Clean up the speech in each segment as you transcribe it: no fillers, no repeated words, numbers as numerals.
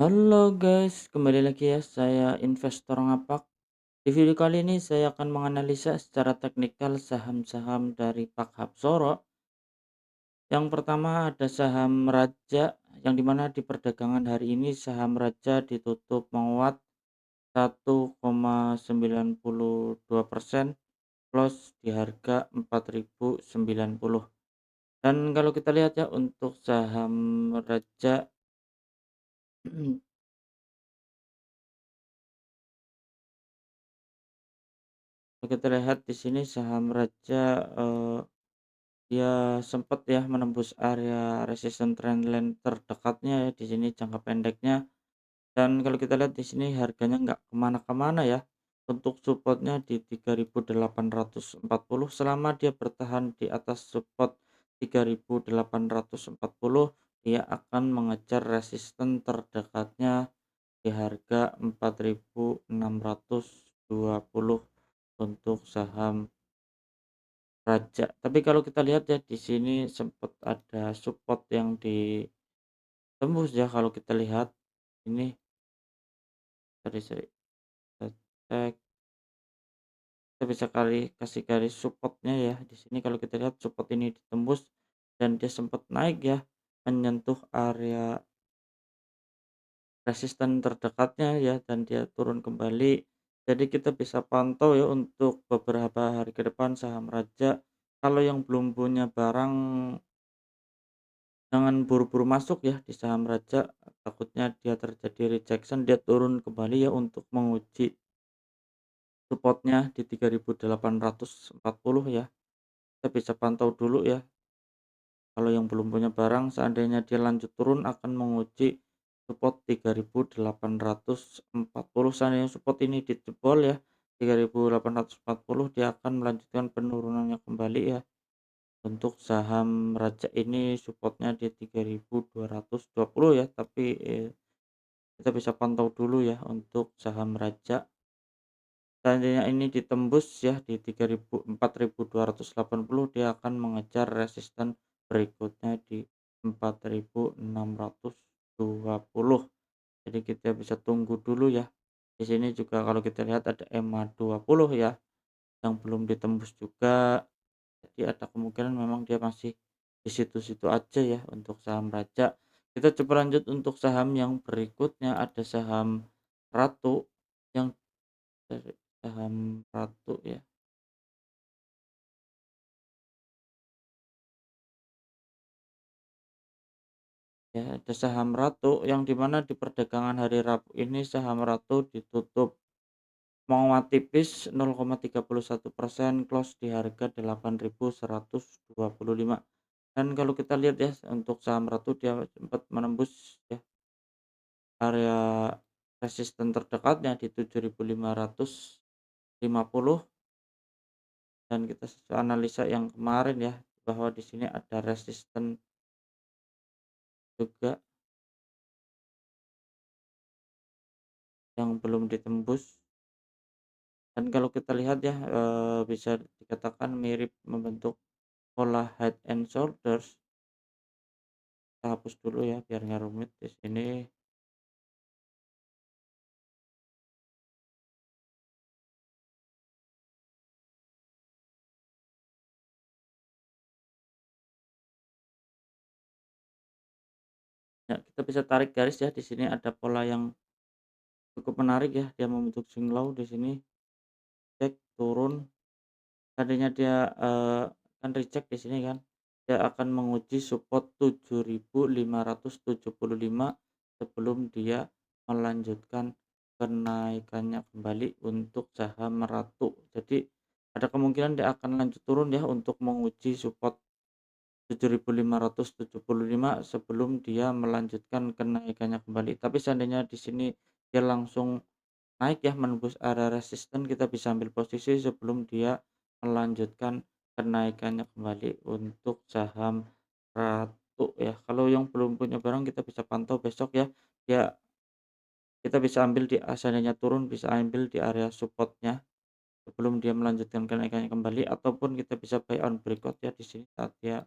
Halo guys, kembali lagi ya saya investor ngapak. Di video kali ini saya akan menganalisa secara teknikal saham-saham dari Pak Hapsoro. Yang pertama ada saham Raja, yang dimana di perdagangan hari ini saham Raja ditutup menguat 1,92% plus di harga 4.090. Dan kalau kita lihat ya untuk saham Raja kalau kita lihat di sini saham Raja dia sempat ya menembus area resisten trendline terdekatnya ya di sini jangka pendeknya, dan kalau kita lihat di sini harganya nggak kemana-kemana ya. Untuk supportnya di 3.840, selama dia bertahan di atas support 3.840 dia akan mengejar resisten terdekatnya di harga 4.620 untuk saham Raja. Tapi kalau kita lihat ya di sini sempat ada support yang ditembus ya kalau kita lihat ini, sorry, kita cek, kita bisa kasih garis supportnya ya di sini. Kalau kita lihat support ini ditembus dan dia sempat naik ya menyentuh area resisten terdekatnya ya, dan dia turun kembali. Jadi kita bisa pantau ya untuk beberapa hari ke depan saham Raja. Kalau yang belum punya barang, jangan buru-buru masuk ya di saham Raja, takutnya dia terjadi rejection, dia turun kembali ya untuk menguji supportnya di 3.840 ya. Kita bisa pantau dulu ya. Kalau yang belum punya barang, seandainya dia lanjut turun akan menguji support 3.840. Seandainya support ini dijebol ya 3.840, dia akan melanjutkan penurunannya kembali ya. Untuk saham Raja ini supportnya di 3.220 ya, tapi kita bisa pantau dulu ya untuk saham Raja. Seandainya ini ditembus ya di 4.280, dia akan mengejar resisten berikutnya di 4.620. Jadi kita bisa tunggu dulu ya. Di sini juga kalau kita lihat ada EMA 20 ya yang belum ditembus juga. Jadi ada kemungkinan memang dia masih di situ-situ aja ya untuk saham Raja. Kita coba lanjut untuk saham yang berikutnya, ada saham Ratu yang dari saham Ratu ya. Ya, ada saham Ratu yang dimana di perdagangan hari Rabu ini saham Ratu ditutup menguat tipis 0,31%, close di harga 8.125. Dan kalau kita lihat ya untuk saham Ratu dia sempat menembus ya area resisten terdekatnya di 7.550, dan kita analisa yang kemarin ya bahwa di sini ada resisten juga yang belum ditembus. Dan kalau kita lihat ya bisa dikatakan mirip membentuk pola head and shoulders. Kita hapus dulu ya biar nggak rumit di sini. Ya, kita bisa tarik garis ya di sini ada pola yang cukup menarik ya, dia membentuk swing low di sini, cek turun. Tadinya dia kan recheck di sini kan, dia akan menguji support 7.575 sebelum dia melanjutkan kenaikannya kembali untuk saham Ratu. Jadi ada kemungkinan dia akan lanjut turun ya untuk menguji support 7.575 sebelum dia melanjutkan kenaikannya kembali. Tapi seandainya di sini dia langsung naik ya menembus area resisten, kita bisa ambil posisi sebelum dia melanjutkan kenaikannya kembali untuk saham Ratu ya. Kalau yang belum punya barang kita bisa pantau besok ya. Kita bisa ambil seandainya turun bisa ambil di area supportnya sebelum dia melanjutkan kenaikannya kembali, ataupun kita bisa buy on breakout ya di sini saat dia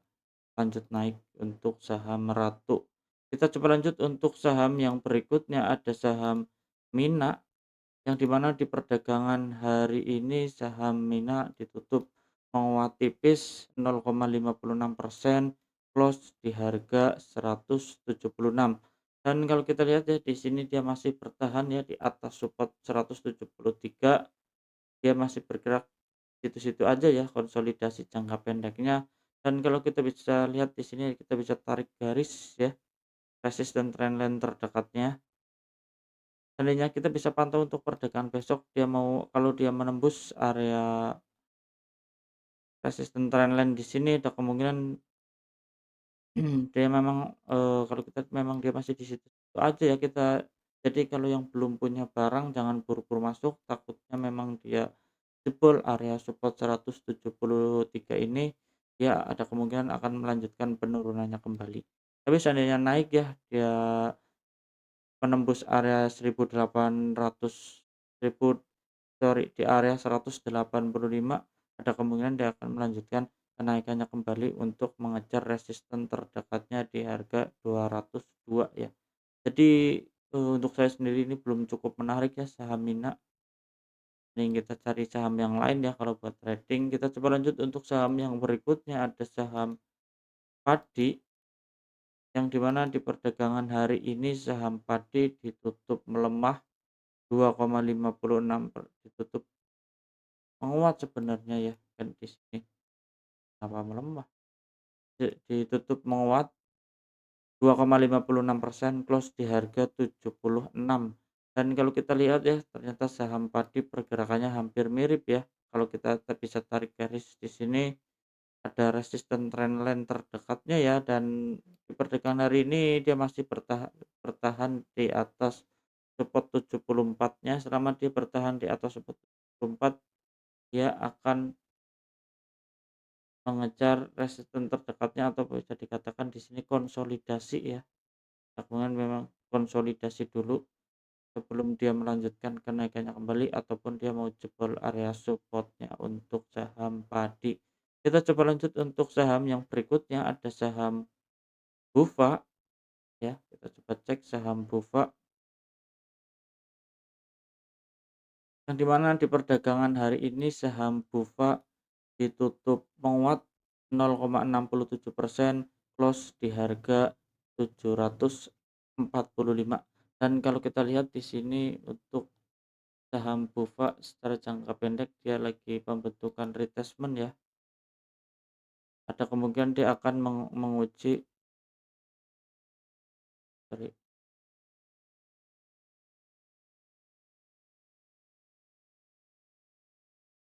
lanjut naik untuk saham Ratu. Kita coba lanjut untuk saham yang berikutnya ada saham Mina, yang di mana di perdagangan hari ini saham Mina ditutup menguat tipis 0,56%, close di harga 176. Dan kalau kita lihat ya di sini dia masih bertahan ya di atas support 173, dia masih bergerak situ-situ aja ya konsolidasi jangka pendeknya. Dan kalau kita bisa lihat di sini kita bisa tarik garis ya, resisten trendline terdekatnya. Seandainya kita bisa pantau untuk perdagangan besok, dia mau kalau dia menembus area resisten trendline di sini ada kemungkinan dia memang, kalau kita memang dia masih di situ aja ya kita, jadi kalau yang belum punya barang jangan buru-buru masuk, takutnya memang dia jebol area support 173 ini, dia ada kemungkinan akan melanjutkan penurunannya kembali. Tapi seandainya naik ya, dia menembus area 1.800, 1000 sorry, di area 185, ada kemungkinan dia akan melanjutkan kenaikannya kembali untuk mengejar resisten terdekatnya di harga 202 ya. Jadi, untuk saya sendiri ini belum cukup menarik ya saham Mina, mending kita cari saham yang lain ya kalau buat trading. Kita coba lanjut untuk saham yang berikutnya ada saham padi, yang di mana di perdagangan hari ini saham padi ditutup melemah 2,56 ditutup menguat sebenarnya ya kan di sini. Kenapa melemah? Ditutup menguat 2,56%, close di harga 76. Dan kalau kita lihat ya, ternyata saham padi pergerakannya hampir mirip ya. Kalau kita bisa tarik garis di sini, ada resisten trendline terdekatnya ya, dan di perdagangan hari ini dia masih bertahan bertahan di atas support 74-nya. Selama dia bertahan di atas support 74, dia akan mengejar resisten terdekatnya atau bisa dikatakan di sini konsolidasi ya. Tabungan memang konsolidasi dulu sebelum dia melanjutkan kenaikannya kembali ataupun dia mau jebol area supportnya untuk saham padi. Kita coba lanjut untuk saham yang berikutnya ada saham Bufa ya. Kita coba cek saham Bufa, yang dimana di perdagangan hari ini saham Bufa ditutup menguat 0,67%, close di harga 745. Dan kalau kita lihat di sini untuk saham Bufa secara jangka pendek dia lagi pembentukan retracement ya. Ada kemungkinan dia akan menguji, sorry,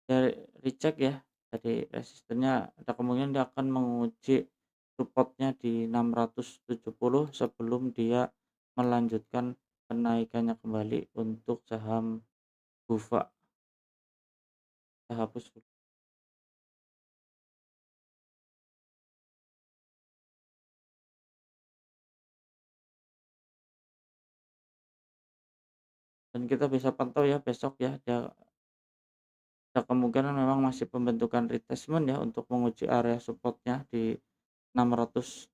dari recheck ya. Jadi resistennya ada kemungkinan dia akan menguji supportnya di 670 sebelum dia melanjutkan kenaikannya kembali untuk saham Bufa. Kita hapus dulu. Dan kita bisa pantau ya besok ya, dia ada kemungkinan memang masih pembentukan retracement ya untuk menguji area supportnya di 670.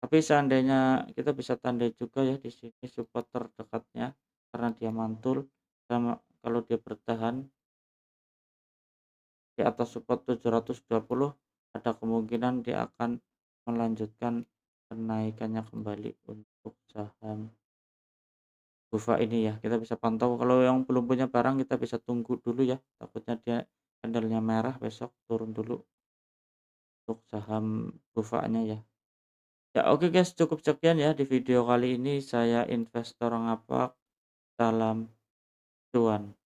Tapi seandainya kita bisa tandai juga ya di sini support terdekatnya karena dia mantul, sama kalau dia bertahan di atas support 720, ada kemungkinan dia akan melanjutkan kenaikannya kembali untuk saham Bufa ini ya. Kita bisa pantau, kalau yang belum punya barang kita bisa tunggu dulu ya, takutnya dia candlenya merah besok turun dulu untuk saham Bufa-nya ya. Ya oke guys, cukup sekian ya di video kali ini, saya investor ngapak, salam cuan.